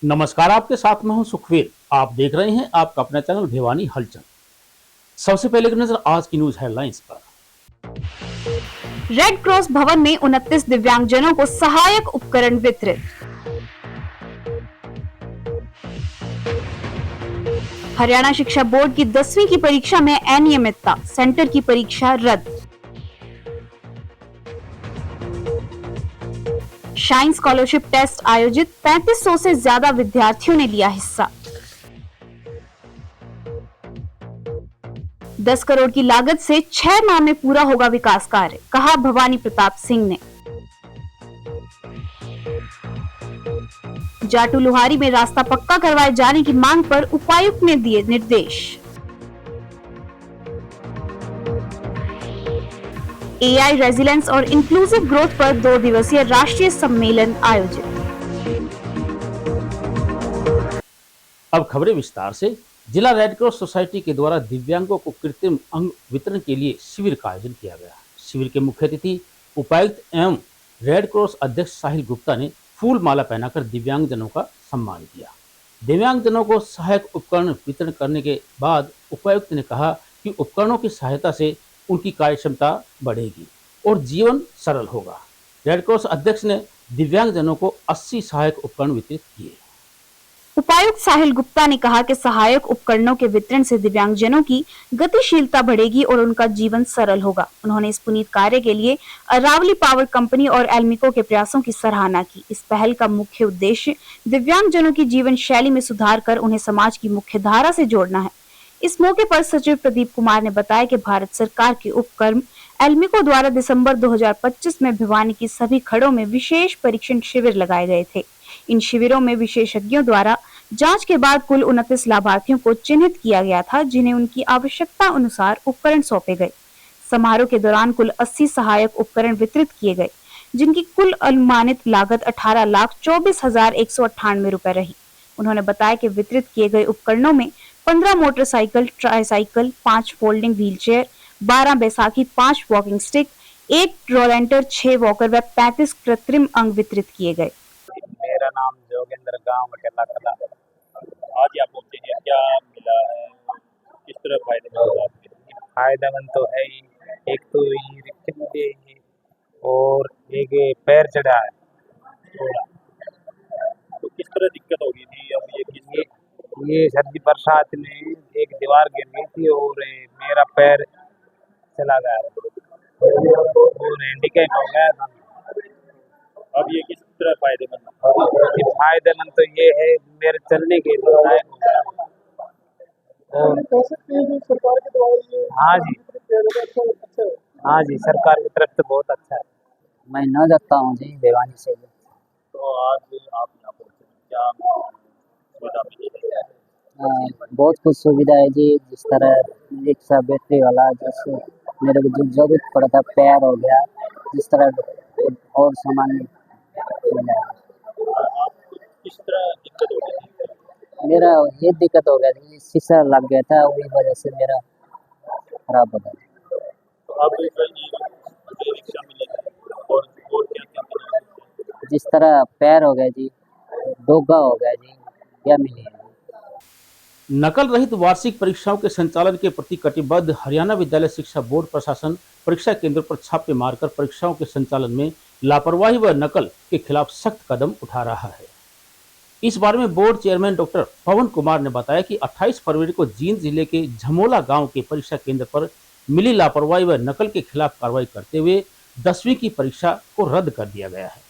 नमस्कार, आपके साथ में हूं सुखवीर। आप देख रहे हैं आपका अपना चैनल भिवानी हलचल। सबसे पहले की नजर आज की न्यूज हेडलाइंस पर। रेड क्रॉस भवन में 29 दिव्यांगजनों को सहायक उपकरण वितरित। हरियाणा शिक्षा बोर्ड की 10वीं की परीक्षा में अनियमितता, सेंटर की परीक्षा रद्द। शाइन स्कॉलरशिप टेस्ट आयोजित, 3500 से ज्यादा विद्यार्थियों ने लिया हिस्सा। 10 करोड़ की लागत से 6 माह में पूरा होगा विकास कार्य, कहा भवानी प्रताप सिंह ने। जाटू लोहारी में रास्ता पक्का करवाए जाने की मांग पर उपायुक्त ने दिए निर्देश। एआई रेजिलेंस और इंक्लूसिव ग्रोथ पर 2 दिवसीय राष्ट्रीय सम्मेलन आयोजित। अब खबरें विस्तार से। जिला रेड क्रॉस सोसाइटी के द्वारा दिव्यांगों को कृत्रिम अंग वितरण के लिए शिविर का आयोजन किया गया। शिविर के मुख्य अतिथि उपायुक्त एवं रेड क्रॉस अध्यक्ष साहिल गुप्ता ने फूल माला पहनाकर दिव्यांगजनों का सम्मान किया। दिव्यांगजनों को सहायक उपकरण वितरण करने के बाद उपायुक्त ने कहा कि उपकरणों की सहायता से उनकी कार्य क्षमता बढ़ेगी और जीवन सरल होगा। रेड क्रॉस अध्यक्ष ने दिव्यांगजनों को 80 सहायक उपकरण वितरित किए। उपायुक्त साहिल गुप्ता ने कहा कि सहायक उपकरणों के वितरण से दिव्यांगजनों की गतिशीलता बढ़ेगी और उनका जीवन सरल होगा। उन्होंने इस पुनीत कार्य के लिए अरावली पावर कंपनी और एल्मिको के प्रयासों की सराहना की। इस पहल का मुख्य उद्देश्य दिव्यांगजनों की जीवन शैली में सुधार कर उन्हें समाज की मुख्य धारा से जोड़ना है। इस मौके पर सचिव प्रदीप कुमार ने बताया कि भारत सरकार के उपक्रम एल्मिको द्वारा दिसंबर 2025 में भिवानी की सभी खड़ों में विशेष परीक्षण शिविर लगाए गए थे। इन शिविरों में विशेषज्ञों द्वारा जांच के बाद कुल 29 लाभार्थियों को चिन्हित किया गया था, जिन्हें उनकी आवश्यकता अनुसार उपकरण सौंपे गए। समारोह के दौरान कुल 80 सहायक उपकरण वितरित किए गए, जिनकी कुल अनुमानित लागत 18,24,198 रुपए रही। उन्होंने बताया कि वितरित किए गए उपकरणों में 15 motorcycle, tricycle, 5 folding wheelchair, 12 Baisakhi, 5 walking stick, 1 रोलेंटर, 6 walker व 35 कृत्रिम अंग वितरित किए गए। मेरा नाम जोगेंद्र, गांव मटेला कला। आज यहाँ पहुंचे हैं, क्या मिला है, किस तरह फायदेमंद? फायदेमंद तो है ही। एक तो ये रिक्शे मिले ही और एक ये पैर चढ़ा है थोड़ा। तो किस तरह दिक्कत हो गई थी? अब ये सर्दी बरसात में एक दीवार गिर गई थी और मेरा पैर चला गया और हैंडीकैप हो गया था। अब ये किस तरह फायदेमंद? फायदेमंद तो ये है, मेरे चलने के लिए लायक हो गया। और सरकार की दवाई? हाँ जी, सरकार की तरफ से बहुत अच्छा है। मैं न जाता हूँ जी भिवानी से। तो आज आप यहाँ पर क्या सुविधा मिली है? बहुत कुछ सुविधा है जी, जिस तरह रिक्शा बैटरी वाला, जैसे मेरे को जो जरूरत पड़ता पैर हो गया, जिस तरह और सामान मिला। किस तरह दिक्कत हो गई थी? मेरा ये दिक्कत हो गया थी, शीशा लग गया था, वही वजह से मेरा खराब हो गया। तो अब रिक्शा मिलेगी और क्या क्या मिलेगा? जिस तरह पैर हो गया जी, डोगा हो गया जी, क्या मिलेगा। नकल रहित वार्षिक परीक्षाओं के संचालन के प्रति कटिबद्ध हरियाणा विद्यालय शिक्षा बोर्ड प्रशासन परीक्षा केंद्र पर छापे मारकर परीक्षाओं के संचालन में लापरवाही व नकल के खिलाफ सख्त कदम उठा रहा है। इस बारे में बोर्ड चेयरमैन डॉक्टर पवन कुमार ने बताया कि 28 फरवरी को जींद जिले के झमोला गांव के परीक्षा केंद्र पर मिली लापरवाही व नकल के खिलाफ कार्रवाई करते हुए 10वीं की परीक्षा को रद्द कर दिया गया है।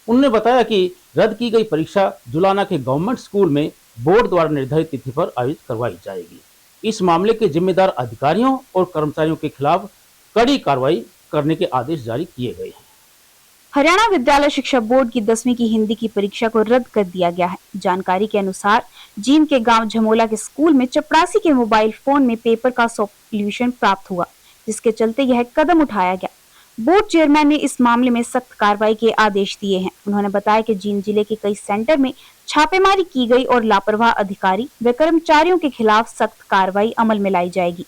उन्होंने बताया कि रद्द की गई परीक्षा जुलाना के गवर्नमेंट स्कूल में बोर्ड द्वारा निर्धारित तिथि पर आयोजित करवाई जाएगी। इस मामले के जिम्मेदार अधिकारियों और कर्मचारियों के खिलाफ कड़ी कार्रवाई करने के आदेश जारी किए गए हैं। हरियाणा विद्यालय शिक्षा बोर्ड की 10वीं की हिंदी की परीक्षा को रद्द कर दिया गया है। जानकारी के अनुसार जींद के गांव झमोला के स्कूल में चपरासी के मोबाइल फोन में पेपर का सॉल्यूशन प्राप्त हुआ, जिसके चलते यह कदम उठाया गया। बोर्ड चेयरमैन ने इस मामले में सख्त कार्रवाई के आदेश दिए हैं। उन्होंने बताया कि जींद जिले के कई सेंटर में छापेमारी की गई और लापरवाह अधिकारी व कर्मचारियों के खिलाफ सख्त कार्रवाई अमल में लाई जाएगी।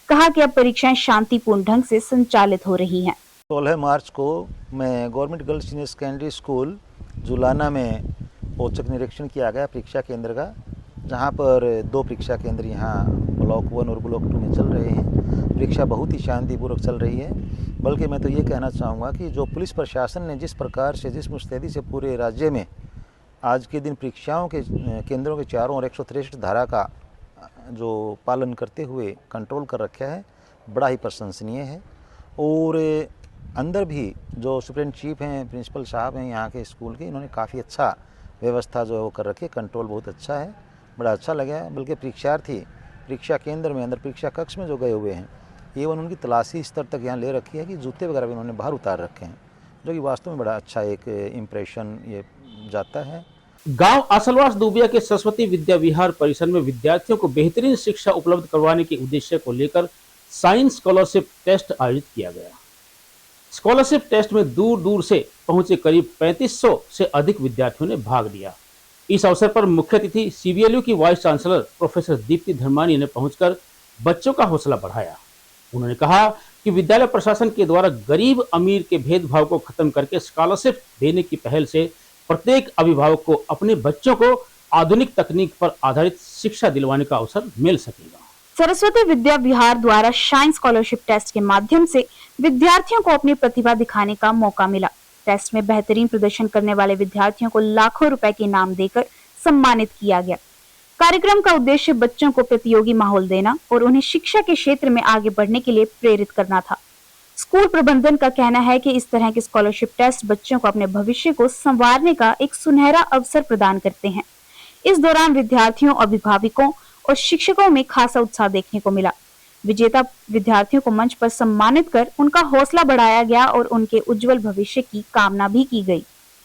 कहा कि अब परीक्षाएं शांतिपूर्ण ढंग से संचालित हो रही हैं। 16 मार्च को मैं government girls senior secondary school Julana में औचक निरीक्षण किया गया परीक्षा केंद्र का, जहां पर 2 परीक्षा केंद्र यहाँ ब्लॉक 1 और ब्लॉक 2 में चल रहे हैं। परीक्षा बहुत ही शांतिपूर्वक चल रही है। बल्कि मैं तो ये कहना चाहूँगा कि जो पुलिस प्रशासन ने जिस प्रकार से, जिस मुस्तैदी से पूरे राज्य में आज के दिन परीक्षाओं के केंद्रों के चारों ओर 163 धारा का जो पालन करते हुए कंट्रोल कर रखा है, बड़ा ही प्रशंसनीय है। और अंदर भी जो सुप्रीम चीफ हैं, प्रिंसिपल साहब हैं यहाँ के स्कूल के, इन्होंने काफ़ी अच्छा व्यवस्था जो कर रखी है, कंट्रोल बहुत अच्छा है, बड़ा अच्छा लगा। बल्कि परीक्षार्थी परीक्षा केंद्र में, अंदर परीक्षा कक्ष में जो गए हुए हैं, एवं उनकी तलाशी स्तर तक यहाँ ले रखी है कि जूते वगैरह भी उन्होंने बाहर उतार रखे हैं, जो कि वास्तव में बड़ा अच्छा एक इम्प्रेशन ये जाता है। गांव आसलवास दुबिया के सरस्वती विद्या विहार परिसर में विद्यार्थियों को बेहतरीन शिक्षा उपलब्ध करवाने के उद्देश्य को लेकर साइंस स्कॉलरशिप टेस्ट आयोजित किया गया। स्कॉलरशिप टेस्ट में दूर दूर से पहुंचे करीब 3500 से अधिक विद्यार्थियों ने भाग लिया। इस अवसर पर मुख्य अतिथि सीबीएलयू की वाइस चांसलर प्रोफेसर दीप्ति धर्मानी ने पहुंचकर बच्चों का हौसला बढ़ाया। उन्होंने कहा कि विद्यालय प्रशासन के द्वारा गरीब अमीर के भेदभाव को खत्म करके स्कॉलरशिप देने की पहल से प्रत्येक अभिभावक को अपने बच्चों को आधुनिक तकनीक पर आधारित शिक्षा दिलवाने का अवसर मिल सकेगा। सरस्वती विद्या विहार द्वारा शाइन स्कॉलरशिप टेस्ट के माध्यम से विद्यार्थियों को अपनी प्रतिभा दिखाने का मौका मिला। टेस्ट में बेहतरीन प्रदर्शन करने वाले विद्यार्थियों को लाखों रुपए के इनाम देकर सम्मानित किया गया। कार्यक्रम का उद्देश्य बच्चों को प्रतियोगी माहौल देना और उन्हें शिक्षा के क्षेत्र में आगे बढ़ने के लिए प्रेरित करना था। स्कूल प्रबंधन का कहना है कि इस तरह के स्कॉलरशिप टेस्ट बच्चों को अपने भविष्य को संवारने का एक सुनहरा अवसर प्रदान करते हैं। इस दौरान विद्यार्थियों, अभिभावकों और शिक्षकों में खासा उत्साह देखने को मिला। विजेता विद्यार्थियों को मंच पर सम्मानित कर उनका हौसला बढ़ाया गया और उनके उज्जवल भविष्य की कामना भी की गई।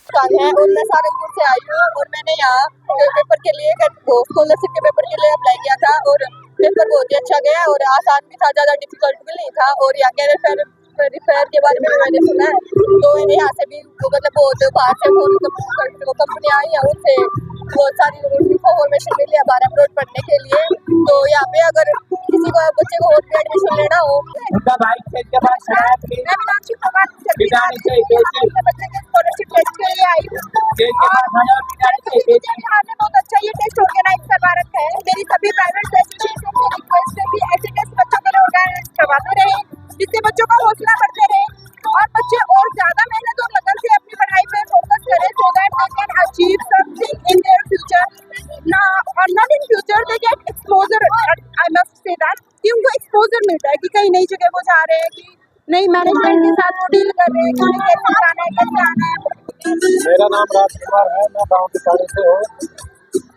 है और मैं सहारनपुर से आई हूँ और मैंने यहाँ पेपर के लिए स्कॉलरशिप के पेपर के लिए अप्लाई किया था और पेपर बहुत ही अच्छा गया और आसान भी था, ज़्यादा डिफिकल्ट भी नहीं था। और यहाँ के रिफेयर के बारे में मैंने सुना है, तो यहाँ से भी मतलब बहुत बाहर से कंपनी आई है, उनसे बहुत सारी इन्फॉर्मेशन मिली है बारह अपलोड पढ़ने के लिए। तो यहाँ पे अगर किसी को बच्चे को और भी एडमिशन लेना हो, स्कॉलरशिप टेस्ट के लिए आई हूँ। बहुत अच्छा ये टेस्ट ऑर्गेनाइज करवा रखा है। मेरी सभी प्राइवेट एजुकेशन की रिक्वेस्ट है कि ऐसे टेस्ट बच्चों के लिए ऑर्गेनाइज करवाते रहे, जिससे बच्चों का हौसला बढ़ते रहे और बच्चे और ज्यादा मेहनत और लगन से अपनी पढ़ाई पे फोकस करें, so that they can achieve something in their future. ना और not in future, they get exposure. I must say that कि उनको एक्सपोजर मिलता है कि कहीं नई जगह वो जा रहे हैं, कि नई मैनेजमेंट के साथ वो डील कर रहे हैं, कि उन्हें कैसे जाना है, कैसे आना है। मेरा नाम राजकुमार है, मैं गाँव के पानी से हूँ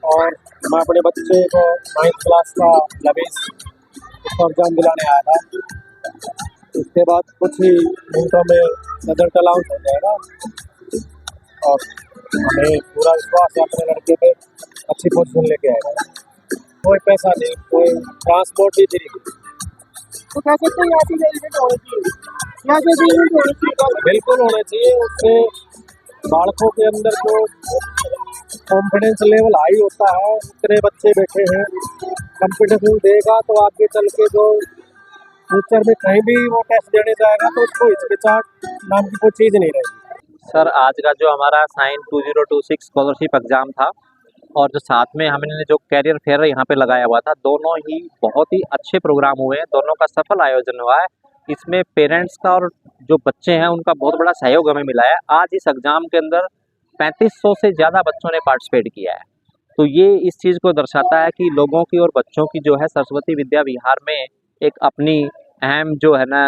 और मैं अपने बच्चे को 9th क्लास का लवेश उसको एग्जाम दिलाने आया था। उसके बाद कुछ ही मिनटों में रिजल्ट अनाउंस हो जाएगा और हमें पूरा विश्वास है अपने लड़के पे अच्छी पोजीशन लेके आएगा। कोई पैसा नहीं, कोई ट्रांसपोर्ट भी फ्री। तो क्या कहते हैं, यहाँ से इवेंट होनी चाहिए, यहाँ से इवेंट होनी चाहिए, बिल्कुल होना चाहिए। उससे बालकों के अंदर जो कॉन्फिडेंस लेवल हाई होता है, इतने बच्चे बैठे हैं, कंपटीशन देगा तो आगे चल के जो फ्यूचर में कहीं भी वो टेस्ट देने जाएगा तो उसको हिचकिचाहट नाम की कोई चीज़ नहीं रहेगी। सर, आज का जो हमारा साइन 2026 स्कॉलरशिप एग्ज़ाम था और जो साथ में हमने जो कैरियर फेयर यहाँ पे लगाया हुआ था, दोनों ही बहुत ही अच्छे प्रोग्राम हुए हैं, दोनों का सफल आयोजन हुआ है। इसमें पेरेंट्स का और जो बच्चे हैं उनका बहुत बड़ा सहयोग हमें मिला है। आज इस एग्ज़ाम के अंदर 3500 से ज़्यादा बच्चों ने पार्टिसिपेट किया है, तो ये इस चीज़ को दर्शाता है कि लोगों की और बच्चों की जो है सरस्वती विद्या विहार में एक अपनी अहम जो है ना,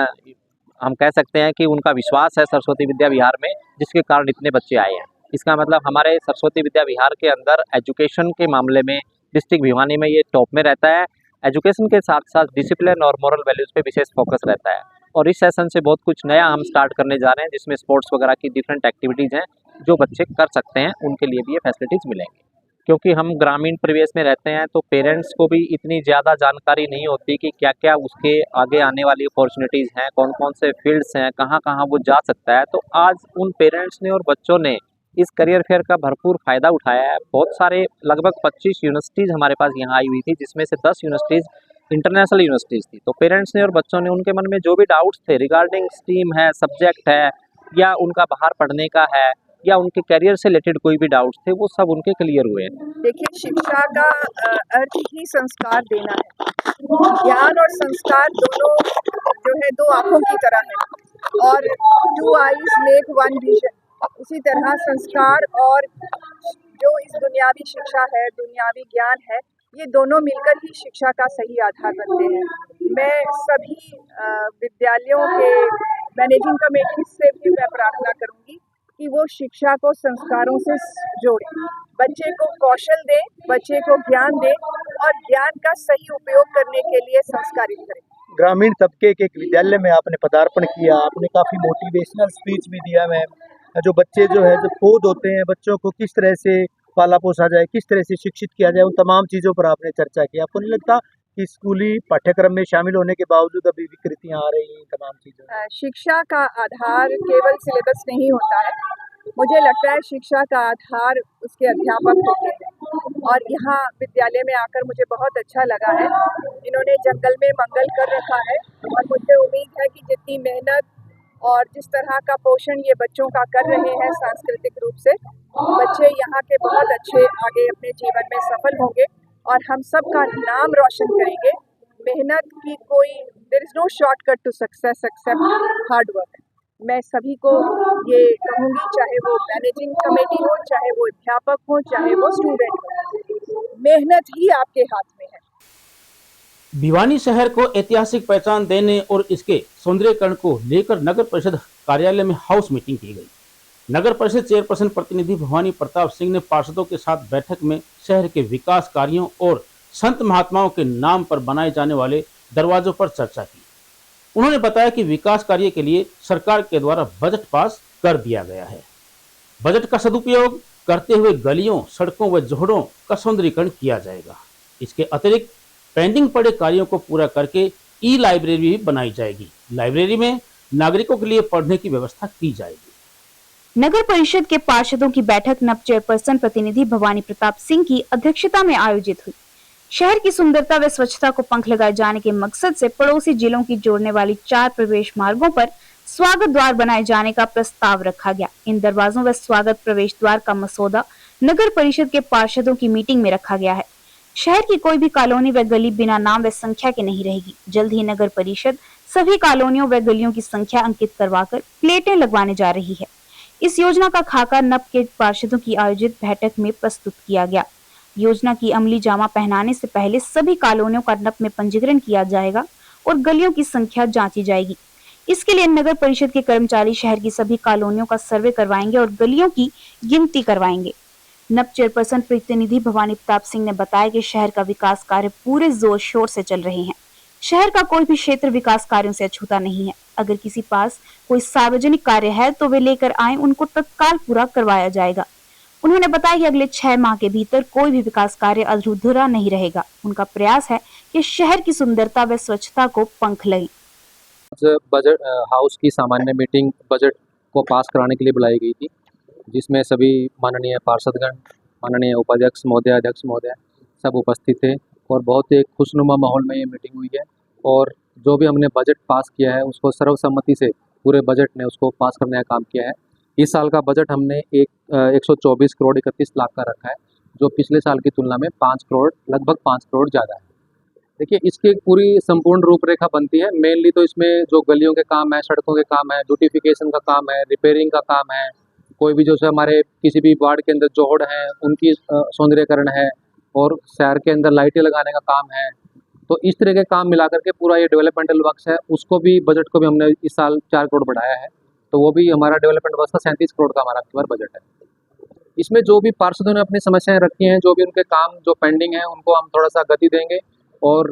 हम कह सकते हैं कि उनका विश्वास है सरस्वती विद्या विहार में, जिसके कारण इतने बच्चे आए हैं। इसका मतलब हमारे सरस्वती विद्या विहार के अंदर एजुकेशन के मामले में डिस्ट्रिक्ट भिवानी में ये टॉप में रहता है। एजुकेशन के साथ साथ डिसिप्लिन और मॉरल वैल्यूज़ पे विशेष फोकस रहता है। और इस सेशन से बहुत कुछ नया हम स्टार्ट करने जा रहे हैं, जिसमें स्पोर्ट्स वगैरह की डिफरेंट एक्टिविटीज़ हैं जो बच्चे कर सकते हैं, उनके लिए भी ये फैसिलिटीज़ मिलेंगी। क्योंकि हम ग्रामीण परिवेश में रहते हैं तो पेरेंट्स को भी इतनी ज़्यादा जानकारी नहीं होती कि क्या क्या उसके आगे आने वाली अपॉर्चुनिटीज़ हैं, कौन कौन से फील्ड्स हैं, कहाँ कहाँ वो जा सकता है। तो आज उन पेरेंट्स ने और बच्चों ने इस करियर फेयर का भरपूर फ़ायदा उठाया है। बहुत सारे लगभग 25 यूनिवर्सिटीज़ हमारे पास यहाँ आई हुई थी, जिसमें से 10 यूनिवर्सिटीज़ इंटरनेशनल यूनिवर्सिटीज़ थी। तो पेरेंट्स ने और बच्चों ने उनके मन में जो भी डाउट्स थे रिगार्डिंग स्ट्रीम है, सब्जेक्ट है या उनका बाहर पढ़ने का है, या उनके करियर से रिलेटेड कोई भी डाउट्स थे वो सब उनके क्लियर हुए हैं। देखिए, शिक्षा का अर्थ ही संस्कार देना है। ज्ञान और संस्कार दोनों जो है दो आंखों की तरह है और two eyes make one vision. उसी तरह संस्कार और जो इस दुनियावी शिक्षा है, दुनियावी ज्ञान है, ये दोनों मिलकर ही शिक्षा का सही आधार बनते हैं। मैं सभी विद्यालयों के मैनेजिंग कमेटी से भी मैं प्रार्थना करूंगी कि वो शिक्षा को संस्कारों से जोड़ें, बच्चे को कौशल दें, बच्चे को ज्ञान दें और ज्ञान का सही उपयोग करने के लिए संस्कारित करें। ग्रामीण तबके के एक विद्यालय में आपने पदार्पण किया, आपने काफ़ी मोटिवेशनल स्पीच भी दिया मैम। जो बच्चे जो है जो पौध होते हैं, बच्चों को किस तरह से पाला पोसा जाए, किस तरह से शिक्षित किया जाए, उन तमाम चीज़ों पर आपने चर्चा की। आपको नहीं लगता कि स्कूली पाठ्यक्रम में शामिल होने के बावजूद अभी विकृतियाँ आ रही हैं तमाम चीज़ों? शिक्षा का आधार केवल सिलेबस नहीं होता है। मुझे लगता है शिक्षा का आधार उसके अध्यापक होते हैं और यहाँ विद्यालय में आकर मुझे बहुत अच्छा लगा है। इन्होंने जंगल में मंगल कर रखा है और मुझे उम्मीद है कि जितनी मेहनत और जिस तरह का पोषण ये बच्चों का कर रहे हैं सांस्कृतिक रूप से, बच्चे यहाँ के बहुत अच्छे आगे अपने जीवन में सफल होंगे और हम सब का नाम रोशन करेंगे। मेहनत की कोई there is no shortcut to success except hard work. मैं सभी को ये कहूँगी, चाहे वो मैनेजिंग कमेटी हो, चाहे वो अध्यापक हो, चाहे वो स्टूडेंट हो, मेहनत ही आपके हाथ में है। भिवानी शहर को ऐतिहासिक पहचान देने और इसके सौंदर्यीकरण को लेकर नगर परिषद कार्यालय में हाउस मीटिंग की गई। नगर परिषद चेयरपर्सन प्रतिनिधि भवानी प्रताप सिंह ने पार्षदों के साथ बैठक में शहर के विकास कार्यों और संत महात्माओं के नाम पर बनाए जाने वाले दरवाजों पर चर्चा की। उन्होंने बताया कि विकास कार्य के लिए सरकार के द्वारा बजट पास कर दिया गया है। बजट का सदुपयोग करते हुए गलियों, सड़कों व जोड़ों का सौंदर्यीकरण किया जाएगा। इसके अतिरिक्त पेंडिंग पड़े कार्यों को पूरा करके ई लाइब्रेरी भी बनाई जाएगी। लाइब्रेरी में नागरिकों के लिए पढ़ने की व्यवस्था की जाएगी। नगर परिषद के पार्षदों की बैठक नव चेयरपर्सन प्रतिनिधि भवानी प्रताप सिंह की अध्यक्षता में आयोजित हुई। शहर की सुंदरता व स्वच्छता को पंख लगाए जाने के मकसद से पड़ोसी जिलों की जोड़ने वाली 4 प्रवेश मार्गों पर स्वागत द्वार बनाए जाने का प्रस्ताव रखा गया। इन दरवाजों व स्वागत प्रवेश द्वार का मसौदा नगर परिषद के पार्षदों की मीटिंग में रखा गया है। शहर की कोई भी कॉलोनी व गली बिना नाम व संख्या के नहीं रहेगी। जल्द ही नगर परिषद सभी कॉलोनियों व गलियों की संख्या अंकित करवाकर प्लेटें लगवाने जा रही है। इस योजना का खाका नप के पार्षदों की आयोजित बैठक में प्रस्तुत किया गया। योजना की अमली जामा पहनाने से पहले सभी कॉलोनियों का नप में पंजीकरण किया जाएगा और गलियों की संख्या जांची जाएगी। इसके लिए नगर परिषद के कर्मचारी शहर की सभी कॉलोनियों का सर्वे करवाएंगे और गलियों की गिनती करवाएंगे। नप चेयरपर्सन प्रतिनिधि भवानी प्रताप सिंह ने बताया कि शहर का विकास कार्य पूरे जोर शोर से चल रहे हैं। शहर का कोई भी क्षेत्र विकास कार्यों से अछूता नहीं है। अगर किसी पास कोई सार्वजनिक कार्य है तो वे लेकर आए, उनको तत्काल पूरा करवाया जाएगा। उन्होंने बताया कि अगले 6 माह के भीतर कोई भी विकास कार्य अधूरा नहीं रहेगा। उनका प्रयास है कि शहर की सुंदरता व स्वच्छता को पंख लगे। बजट हाउस की सामान्य मीटिंग बजट को पास कराने के लिए बुलाई गई थी, जिसमें सभी माननीय पार्षदगण, माननीय उपाध्यक्ष महोदय, अध्यक्ष महोदय सब उपस्थित थे और बहुत ही खुशनुमा माहौल में ये मीटिंग हुई है। और जो भी हमने बजट पास किया है उसको सर्वसम्मति से पूरे बजट ने उसको पास करने का काम किया है। इस साल का बजट हमने 124 करोड़ 31 लाख का रखा है, जो पिछले साल की तुलना में 5 करोड़ लगभग 5 करोड़ ज़्यादा है। देखिए, इसकी पूरी संपूर्ण रूपरेखा बनती है। मेनली तो इसमें जो गलियों के काम है, सड़कों के काम है, ब्यूटिफिकेशन का काम है, रिपेयरिंग का काम है, कोई भी जो है हमारे किसी भी वार्ड के अंदर जोड़ हैं उनकी सौंदर्यकरण है और शहर के अंदर लाइटें लगाने का काम है। तो इस तरह के काम मिला करके पूरा ये डेवलपमेंटल वर्क्स है, उसको भी बजट को भी हमने इस साल 4 करोड़ बढ़ाया है। तो वो भी हमारा डेवलपमेंट वर्क्स का 37 करोड़ का हमारा अक्टूबर बजट है। इसमें जो भी पार्षदों ने अपनी समस्याएं रखी हैं, जो भी उनके काम जो पेंडिंग हैं, उनको हम थोड़ा सा गति देंगे और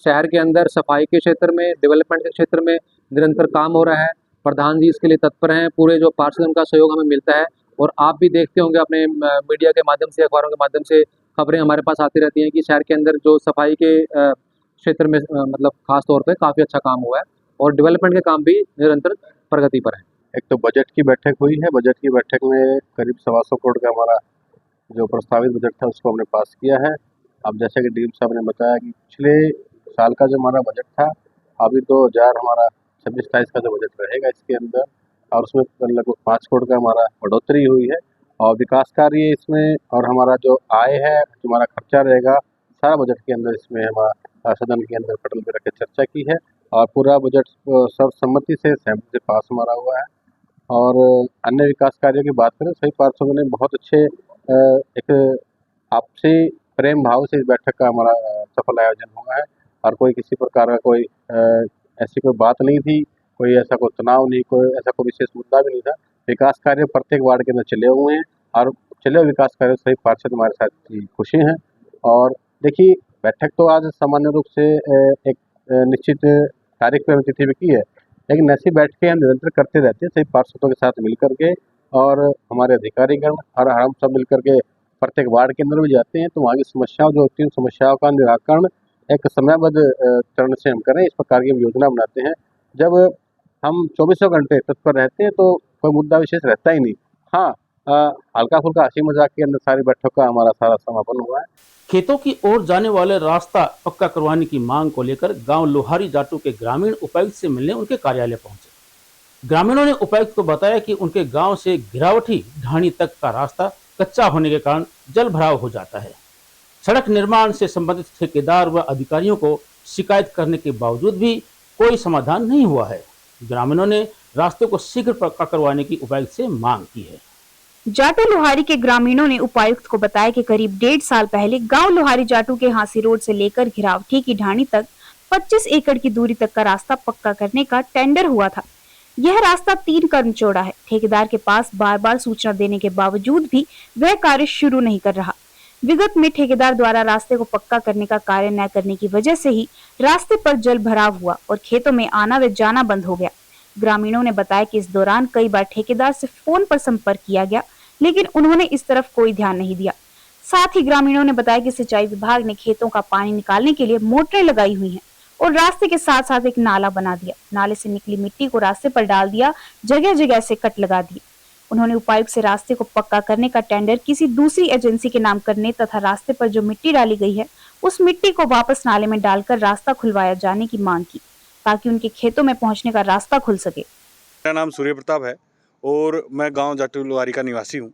शहर के अंदर सफाई के क्षेत्र में, डेवलपमेंट के क्षेत्र में निरंतर काम हो रहा है। प्रधान जी इसके लिए तत्पर हैं। पूरे जो पार्षदों का सहयोग हमें मिलता है और आप भी देखते होंगे अपने मीडिया के माध्यम से, अखबारों के माध्यम से खबरें हमारे पास आती रहती हैं कि शहर के अंदर जो सफाई के क्षेत्र में मतलब खास तौर पे काफ़ी अच्छा काम हुआ है और डेवलपमेंट के काम भी निरंतर प्रगति पर है। एक तो बजट की बैठक हुई है। बजट की बैठक में करीब 125 करोड़ का हमारा जो प्रस्तावित बजट था उसको हमने पास किया है। अब जैसे कि डीएम साहब ने बताया कि पिछले साल का जो हमारा बजट था, अभी 2026-27 का जो बजट रहेगा इसके अंदर और उसमें लगभग 5 करोड़ का हमारा बढ़ोतरी हुई है। और विकास कार्य इसमें और हमारा जो आय है, जो हमारा खर्चा रहेगा, सारा बजट के अंदर इसमें हमारा सदन के अंदर पटल पे रख के चर्चा की है और पूरा बजट सर्वसम्मति से सहमति से पास हमारा हुआ है। और अन्य विकास कार्यों की बात करें, सभी पार्षदों ने बहुत अच्छे एक आपसी प्रेम भाव से इस बैठक का हमारा सफल आयोजन हुआ है और कोई किसी प्रकार का कोई ऐसी कोई बात नहीं थी, कोई ऐसा कोई तनाव नहीं, कोई ऐसा कोई विशेष मुद्दा भी नहीं था। विकास कार्य प्रत्येक वार्ड के अंदर चले हुए हैं और चले हुए विकास कार्य सही पार्षद हमारे साथ खुशी हैं। और देखिए, बैठक तो आज सामान्य रूप से एक निश्चित तारीख पर तिथि भी की है, लेकिन ऐसी बैठकें हम निरंतर करते रहते हैं सही पार्षदों के साथ मिलकर के, और हमारे अधिकारीगण और हम सब मिलकर के प्रत्येक वार्ड के अंदर भी जाते हैं। तो वहाँ की समस्याओं जो होती हैं, समस्याओं का निराकरण एक समयबद्ध चरण से हम करें, इस प्रकार की हम योजना बनाते हैं। जब हम 24 घंटे तत्पर रहते हैं तो कोई मुद्दा विशेष रहता ही नहीं। हाँ, हल्का फुल्का हंसी मजाक के अंदर सारी बैठक का हमारा सारा समापन हुआ है। खेतों की ओर जाने वाले रास्ता पक्का करवाने की मांग को लेकर गांव लोहारी जाटू के ग्रामीण उपायुक्त से मिलने उनके कार्यालय पहुंचे। ग्रामीणों ने उपायुक्त को बताया कि उनके गांव से गिरावटी ढाणी तक का रास्ता कच्चा होने के कारण जल भराव हो जाता है। सड़क निर्माण से संबंधित ठेकेदार व अधिकारियों को शिकायत करने के बावजूद भी कोई समाधान नहीं हुआ है। ग्रामीणों ने रास्ते को शीघ्र पक्का करवाने की उपायुक्त से मांग की है। जाटू लोहारी के ग्रामीणों ने उपायुक्त को बताया कि करीब 1.5 साल पहले गांव लोहारी जाटू के हांसी रोड से लेकर घिरावटी की ढाणी तक 25 एकड़ की दूरी तक का रास्ता पक्का करने का टेंडर हुआ था। यह रास्ता 3 कदम चौड़ा है। ठेकेदार के पास बार बार सूचना देने के बावजूद भी वह कार्य शुरू नहीं कर रहा। विगत में ठेकेदार द्वारा रास्ते को पक्का करने का कार्य न करने की वजह से ही रास्ते पर जल भराव हुआ और खेतों में आना व जाना बंद हो गया। ग्रामीणों ने बताया कि इस दौरान कई बार ठेकेदार से फोन पर संपर्क किया गया, लेकिन उन्होंने इस तरफ कोई ध्यान नहीं दिया। साथ ही ग्रामीणों ने बताया कि सिंचाई विभाग ने खेतों का पानी निकालने के लिए मोटरें लगाई हुई हैं और रास्ते के साथ साथ एक नाला बना दिया। नाले से निकली मिट्टी को रास्ते पर डाल दिया, जगह जगह से कट लगा दिए। उन्होंने उपायुक्त से रास्ते को पक्का करने का टेंडर किसी दूसरी एजेंसी के नाम करने तथा रास्ते पर जो मिट्टी डाली गई है उस मिट्टी को वापस नाले में डालकर रास्ता खुलवाया जाने की मांग की, ताकि उनके खेतों में पहुंचने का रास्ता खुल सके। मेरा नाम सूर्य प्रताप है और मैं गांव जाटू लोहारी का निवासी हूं।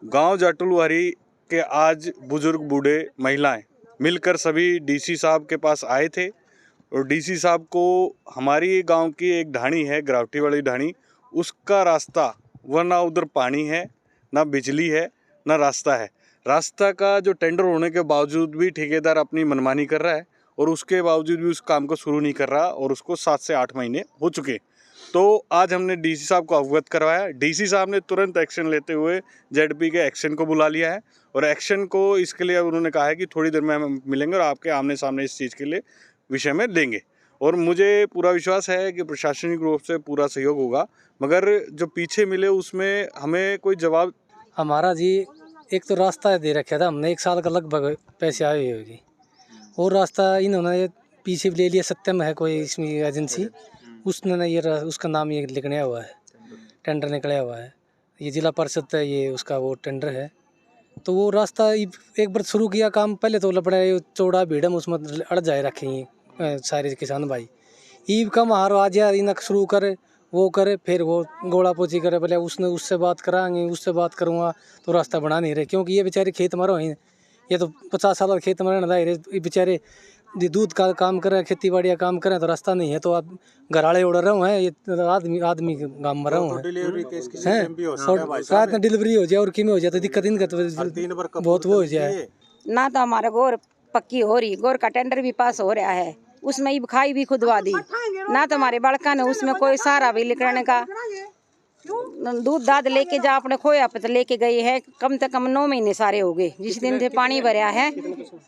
गांव जाटू लोहारी के आज बुजुर्ग बूढ़े महिलाएं मिलकर सभी डीसी साहब के पास आए थे और डीसी साहब को हमारी गांव की एक ढाणी है, गिरावटी वाली ढाणी, उसका रास्ता, वरना उधर पानी है, ना बिजली है, ना रास्ता है। रास्ता का जो टेंडर होने के बावजूद भी ठेकेदार अपनी मनमानी कर रहा है और उसके बावजूद भी उस काम को शुरू नहीं कर रहा और उसको 7 से 8 महीने हो चुके। तो आज हमने डीसी साहब को अवगत करवाया। डीसी साहब ने तुरंत एक्शन लेते हुए जेडपी के एक्शन को बुला लिया है और एक्शन को इसके लिए उन्होंने कहा है कि थोड़ी देर में हम मिलेंगे और आपके आमने सामने इस चीज़ के लिए विषय में लेंगे। और मुझे पूरा विश्वास है कि प्रशासनिक रूप से पूरा सहयोग होगा, मगर जो पीछे मिले उसमें हमें कोई जवाब। हमारा जी एक तो रास्ता दे रखा था हमने, 1 साल का लगभग पैसे आए हुए जी, और रास्ता इन्होंने पीछे ले लिया। सत्यम है कोई इसमें एजेंसी, उसने ये उसका नाम ये लिखने हुआ है, टेंडर निकला हुआ है, ये जिला परिषद है, ये उसका वो टेंडर है। तो वो रास्ता एक बार शुरू किया काम, पहले तो लपड़ा चौड़ा भीड़म उसमें अड़ जाए रखे हैं सारे किसान भाई। ईब कम हारो आज यार इनक शुरू करे, वो करे, फिर वो गोड़ा पोची करे, बोले उसने उससे बात कराएंगे, उससे बात करूँगा, तो रास्ता बना नहीं रहे। क्योंकि ये बेचारे खेत मरो हैं, ये तो 50 साल खेत मरने रहे, ये बेचारे दूध का काम करें, खेती बाड़ी का काम करें, तो रास्ता नहीं है। तो आप घराड़े उड़ रहे हैं, ये आदमी गाँव में रहे हैं, रात में डिलीवरी हो जाए और किमें हो जाए तो दिक्कत इनका तो बहुत वो हो जाए ना। तो हमारा गोर पक्की हो रही, गोर का टेंडर भी पास हो रहा है, उसमें ही खाई भी खुदवा दी ना। तो हमारे बड़का ने उसमें कोई सहारा भी लिखने का, दूध दाद लेके जा अपने खोया पे तो लेके गए हैं। कम से कम 9 महीने सारे हो गए जिस दिन से पानी भरा है,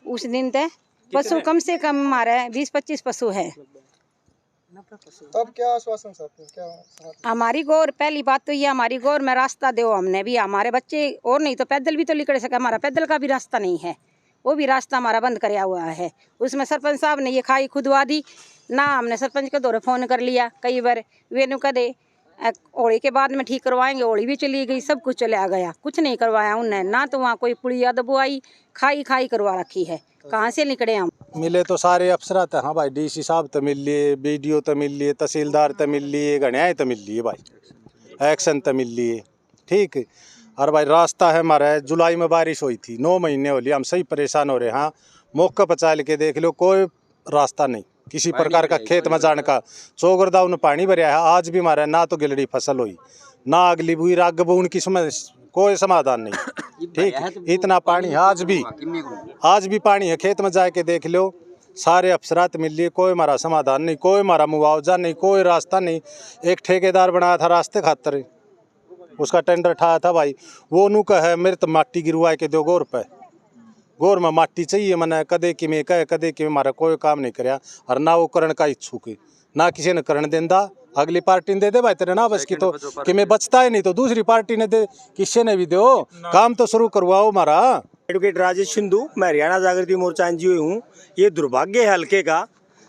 उस दिन से पशु कम से कम हमारे 20-25 पशु है। अब क्या आश्वासन क्या हमारी गौर, पहली बात तो ये हमारी गौर में रास्ता दो हमने भी, हमारे बच्चे और नहीं तो पैदल भी तो निकल सके। हमारा पैदल का भी रास्ता नहीं है, वो भी रास्ता हमारा बंद कराया हुआ है। उसमें सरपंच साहब ने ये खाई खुदवा दी ना। हमने सरपंच के दौरे फ़ोन कर लिया कई बार, वे नु कह दे होली के बाद में ठीक करवाएंगे, होली भी चली गई, सब कुछ चला गया, कुछ नहीं करवाया उनने ना। तो वहाँ कोई पुड़िया दबुआई खाई करवा रखी है, कहाँ से निकले हम। मिले तो सारे अफसर थे, हाँ भाई, डीसी साहब तो मिल लिए, बीडीओ तो मिल लिए, तहसीलदार तो मिल लिए, गणियाए तो मिल लिए भाई। एक्शन तो मिल लिए ठीक। और भाई रास्ता है हमारा, जुलाई में बारिश हुई थी, 9 महीने हो लिए हम सही परेशान हो रहे। हाँ मौका पचा के देख लो, कोई रास्ता नहीं किसी प्रकार का खेत में जाने का। चौगरदाव में पानी भरया है, आज भी हमारा ना तो गिलड़ी फसल हुई ना अगली बुई राग बुन की कोई समाधान नहीं ठीक। इतना पानी आज भी पानी है, खेत में जाके देख लो, सारे अफसरात मिल लिए, कोई हमारा समाधान नहीं, कोई हमारा मुआवजा नहीं, कोई रास्ता नहीं। एक ठेकेदार बनाया था रास्ते खातर, उसका टेंडर ठाया था भाई, वो नू कहे मेरे तो माटी गिरवा के दो गोर में माटी चाहिए मैंने कदे कि मैं कहे कदे कि हमारा कोई काम नहीं कराया। और ना वो करण का इच्छुक है, ना किसी ने करण देंदा, अगली पार्टी ने दे दे भाई तेरे ना बस की तो कि मैं बचता ही नहीं तो दूसरी पार्टी ने दे, किसी ने भी दो काम तो शुरू करवाओ हमारा। एडवोकेट राजेश सिंधु, मैं हरियाणा जागृति मोर्चा एनजीओ हूँ। ये दुर्भाग्य है हल्के का,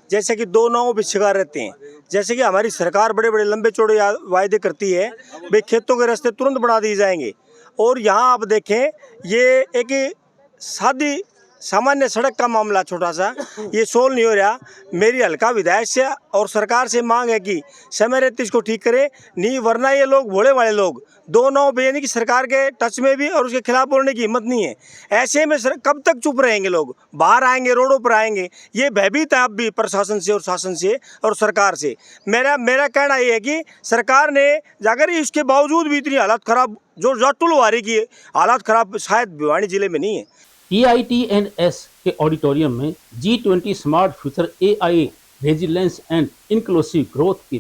जैसे कि दो नावों पे शिकार रहते हैं। जैसे कि हमारी सरकार बड़े बड़े लंबे चौड़े वायदे करती है, भाई खेतों के रास्ते तुरंत बना दिए जाएंगे, और यहाँ आप देखें ये एक सादी सामान्य सड़क का मामला छोटा सा ये सोल्व नहीं हो रहा। मेरी हल्का विधायक से और सरकार से मांग है कि समय रहते इसको ठीक करे, नहीं वरना ये लोग भोले वाले लोग दो नाव पे यानी कि सरकार के टच में भी और उसके खिलाफ बोलने की हिम्मत नहीं है। ऐसे में कब तक चुप रहेंगे लोग, बाहर आएंगे, रोडों पर आएंगे। ये भयभीत है अब भी प्रशासन से और शासन से और सरकार से। मेरा कहना ये है कि सरकार ने जाकर इसके बावजूद भी इतनी हालत खराब, जो जाटुल वारी की हालत खराब शायद भिवानी जिले में नहीं है। EITNS के ऑडिटोरियम में G20 smart future AI resilience and inclusive growth के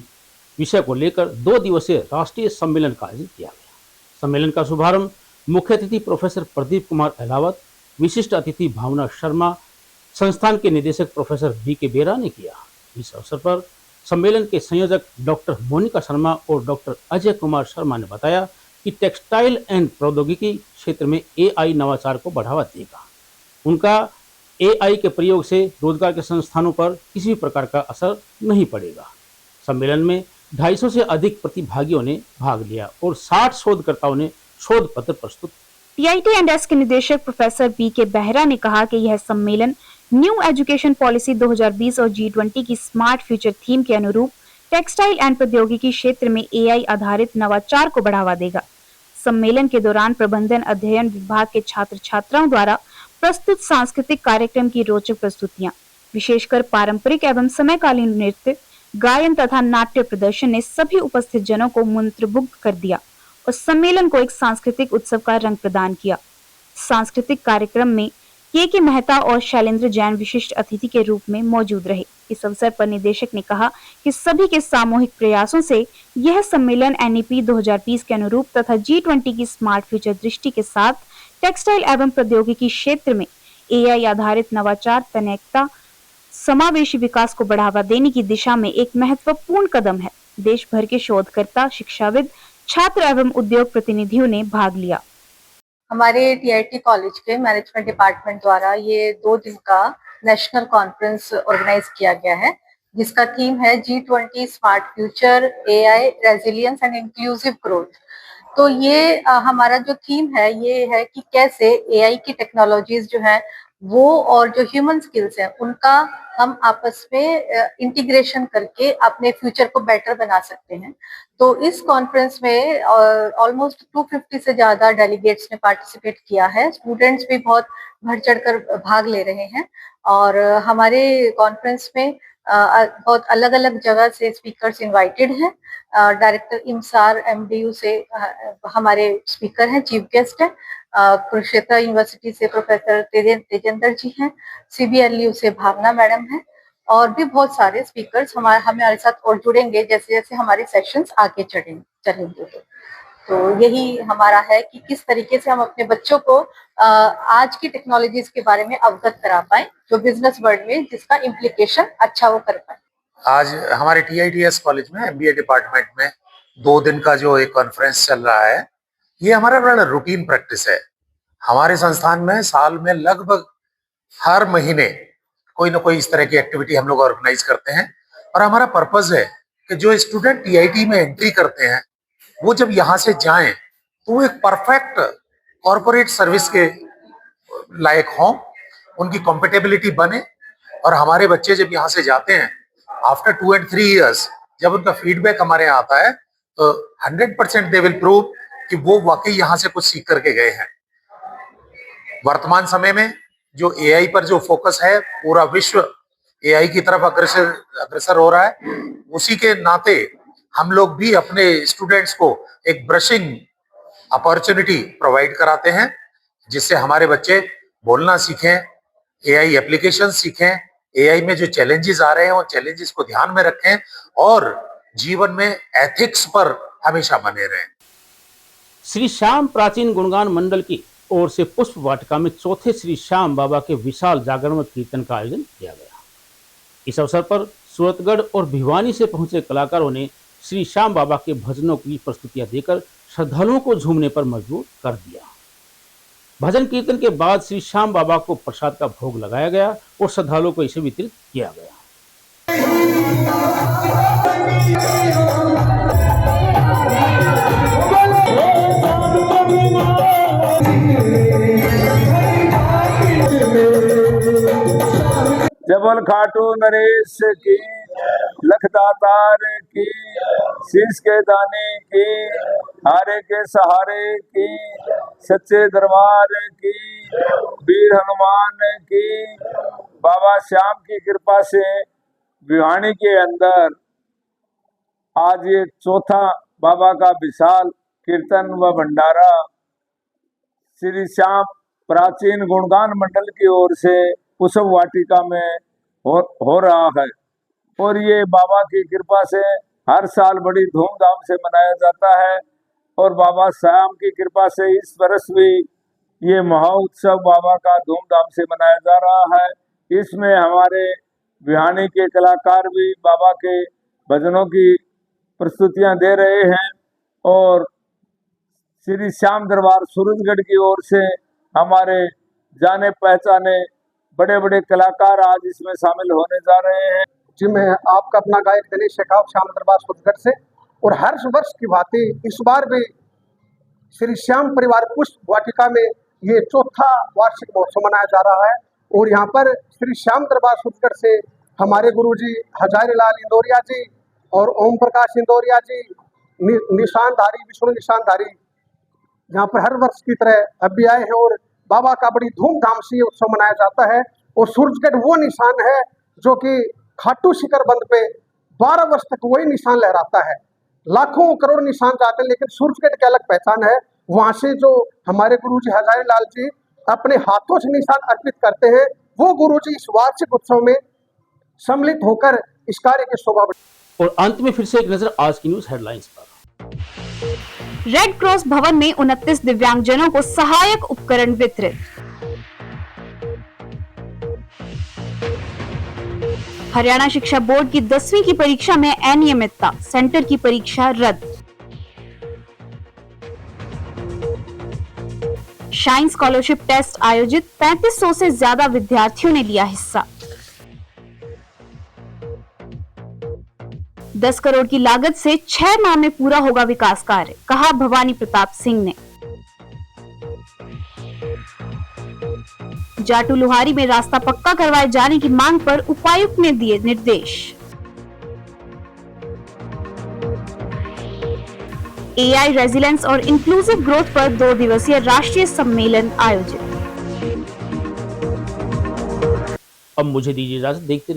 विषय को लेकर 2 दिवसीय राष्ट्रीय सम्मेलन का आयोजन किया गया। सम्मेलन का शुभारंभ मुख्य अतिथि प्रोफेसर प्रदीप कुमार अहलावत, विशिष्ट अतिथि भावना शर्मा, संस्थान के निदेशक प्रोफेसर BK बेरा ने किया। इस अवसर पर सम्मेलन के संयोजक डॉक्टर मोनिका शर्मा और डॉक्टर अजय कुमार शर्मा ने बताया कि टेक्सटाइल एंड प्रौद्योगिकी क्षेत्र में AI नवाचार को बढ़ावा देगा। उनका AI के प्रयोग से रोजगार के संस्थानों पर किसी भी प्रकार का असर नहीं पड़ेगा। सम्मेलन में 250 से अधिक प्रतिभागियों ने भाग लिया और 60 शोधकर्ताओं ने शोध पत्र प्रस्तुत। TITNS के निदेशक प्रोफेसर BK बेहरा ने कहा कि यह सम्मेलन न्यू एजुकेशन पॉलिसी 2020 और G20 की स्मार्ट फ्यूचर थीम के अनुरूप टेक्सटाइल एंड प्रौद्योगिकी क्षेत्र में AI आधारित नवाचार को बढ़ावा देगा। सम्मेलन के दौरान प्रबंधन अध्ययन विभाग के छात्र छात्राओं द्वारा प्रस्तुत सांस्कृतिक कार्यक्रम की रोचक प्रस्तुतियां, विशेषकर पारंपरिक एवं समयकालीन नृत्य, गायन तथा नाट्य प्रदर्शन ने सभी उपस्थित जनों को मंत्रमुग्ध कर दिया और सम्मेलन को एक सांस्कृतिक उत्सव का रंग प्रदान किया। सांस्कृतिक कार्यक्रम में के मेहता और शैलेंद्र जैन विशिष्ट अतिथि के रूप में मौजूद रहे। इस अवसर पर निदेशक ने कहा कि सभी के सामूहिक प्रयासों से यह सम्मेलन NEP 2020 के अनुरूप तथा G20 की स्मार्ट फ्यूचर दृष्टि के साथ टेक्सटाइल एवं प्रौद्योगिकी क्षेत्र में AI आधारित नवाचार, तन्यकता, समावेशी विकास को बढ़ावा देने की दिशा में एक महत्वपूर्ण कदम है। देश भर के शोधकर्ता, शिक्षाविद, छात्र एवं उद्योग प्रतिनिधियों ने भाग लिया। हमारे TIT कॉलेज के मैनेजमेंट डिपार्टमेंट द्वारा ये 2 दिन का नेशनल कॉन्फ्रेंस ऑर्गेनाइज किया गया है, जिसका थीम है G20 smart future, AI resilience and inclusive growth. तो ये हमारा जो थीम है ये है कि कैसे AI की टेक्नोलॉजीज जो है वो और जो ह्यूमन स्किल्स हैं उनका हम आपस में इंटीग्रेशन करके अपने फ्यूचर को बेटर बना सकते हैं। तो इस कॉन्फ्रेंस में ऑलमोस्ट 250 से ज्यादा डेलीगेट्स ने पार्टिसिपेट किया है। स्टूडेंट्स भी बहुत बढ़ चढ़कर भाग ले रहे हैं और हमारे कॉन्फ्रेंस में बहुत अलग अलग जगह से स्पीकर्स इनवाइटेड हैं। डायरेक्टर IMSAR MDU से हमारे स्पीकर हैं, चीफ गेस्ट हैं। कुरुक्षेत्र यूनिवर्सिटी से प्रोफेसर तेजेंद्र जी हैं, CBLU से भावना मैडम हैं और भी बहुत सारे स्पीकर्स हमारे साथ और जुड़ेंगे जैसे जैसे हमारे सेशंस आगे चलेंगे। तो यही हमारा है कि किस तरीके से हम अपने बच्चों को आज की टेक्नोलॉजीज के बारे में अवगत करा पाए, जो बिजनेस वर्ल्ड में जिसका इम्प्लीकेशन अच्छा वो कर पाए। आज हमारे TITS कॉलेज में MBA डिपार्टमेंट में 2 दिन का जो एक कॉन्फ्रेंस चल रहा है, ये हमारा बड़ा रूटीन प्रैक्टिस है। हमारे संस्थान में साल में लगभग हर महीने कोई ना कोई इस तरह की एक्टिविटी हम लोग ऑर्गेनाइज करते हैं और हमारा पर्पस है कि जो स्टूडेंट TIT में एंट्री करते हैं वो जब यहाँ से जाएं तो वो एक परफेक्ट कॉर्पोरेट सर्विस के लायक हों, उनकी कॉम्पिटेबिलिटी बने। और हमारे बच्चे जब यहाँ से जाते हैं आफ्टर 2 and 3 years, जब उनका फीडबैक हमारे यहाँ आता है तो 100% दे विल प्रूव कि वो वाकई यहाँ से कुछ सीख करके गए हैं। वर्तमान समय में जो एआई पर जो फोकस है, पूरा विश्व एआई की तरफ अग्रसर हो रहा है। उसी के नाते हम लोग भी अपने स्टूडेंट्स को एक ब्रशिंग अपॉर्चुनिटी प्रोवाइड कराते हैं, जिससे हमारे बच्चे बोलना सीखें, एआई एप्लीकेशन सीखें, एआई में जो चैलेंजेस आ रहे हैं उन चैलेंजेस को ध्यान में रखें और जीवन में एथिक्स पर हमेशा बने रहें। श्री श्याम प्राचीन गुणगान मंडल की ओर से पुष्प वाटिका में चौथे श्री श्याम बाबा के विशाल जागरण कीर्तन का आयोजन किया गया। इस अवसर पर सूरतगढ़ और भिवानी से पहुंचे कलाकारों ने श्री श्याम बाबा के भजनों की प्रस्तुतियां देकर श्रद्धालुओं को झूमने पर मजबूर कर दिया। भजन कीर्तन के बाद श्री श्याम बाबा को प्रसाद का भोग लगाया गया और श्रद्धालुओं को इसे वितरित किया गया। जबल खाटू नरेश की, लखदातार की, शीश के दाने की, हारे के सहारे की, सच्चे दरबार की, वीर हनुमान की, बाबा श्याम की कृपा से भिवानी के अंदर आज ये चौथा बाबा का विशाल कीर्तन व भंडारा श्री श्याम प्राचीन गुणगान मंडल की ओर से पुष्प वाटिका में हो रहा है। और ये बाबा की कृपा से हर साल बड़ी धूमधाम से मनाया जाता है और बाबा श्याम की कृपा से इस वर्ष भी ये महोत्सव बाबा का धूमधाम से मनाया जा रहा है। इसमें हमारे भिवानी के कलाकार भी बाबा के भजनों की प्रस्तुतियां दे रहे हैं और श्री श्याम दरबार सूरजगढ़ की ओर से हमारे जाने पहचाने बड़े बड़े कलाकार आज इसमें शामिल होने जा रहे हैं। जी, मैं आपका अपना गायक दिनेश शेखावत, श्याम दरबार सूरजगढ़ से। और हर वर्ष की भांति इस बार भी श्री श्याम परिवार पुष्प वाटिका में ये चौथा वार्षिक महोत्सव मनाया जा रहा है। और यहाँ पर श्री श्याम दरबार सूरजगढ़ से हमारे गुरुजी हजारी लाल इंदौरिया जी और ओम प्रकाश इंदौरिया जी, निशानधारी, विष्णु निशानधारी, यहाँ पर हर वर्ष की तरह अब भी आए हैं और बाबा का बड़ी धूमधाम से ये उत्सव मनाया जाता है। और सूरजगढ़ वो निशान है जो कि खाटू शिखर बंद पे 12 वर्ष तक वही निशान लहराता है। लाखों करोड़ निशान जाते हैं लेकिन सूरजगढ़ की अलग पहचान है। वहाँ से जो हमारे गुरुजी हजारी लाल जी अपने हाथों से निशान अर्पित करते हैं, वो गुरुजी इस वार्षिक उत्सव में सम्मिलित होकर इस कार्य की शोभा बढ़ाते हैं। और अंत में फिर से एक नजर आज की न्यूज हेडलाइंस पर। रेड क्रॉस भवन में 29 दिव्यांगजनों को सहायक उपकरण वितरित। हरियाणा शिक्षा बोर्ड की 10वीं की परीक्षा में अनियमितता, सेंटर की परीक्षा रद्द। शाइन स्कॉलरशिप टेस्ट आयोजित, 3500 से ज्यादा विद्यार्थियों ने लिया हिस्सा। 10 करोड़ की लागत से 6 माह में पूरा होगा विकास कार्य, कहा भवानी प्रताप सिंह ने। जाटू लोहारी में रास्ता पक्का करवाए जाने की मांग पर उपायुक्त ने दिए निर्देश। एआई रेजिलेंस और इंक्लूसिव ग्रोथ पर 2 दिवसीय राष्ट्रीय सम्मेलन आयोजित। अब मुझे दीजिए इजाजत, देखते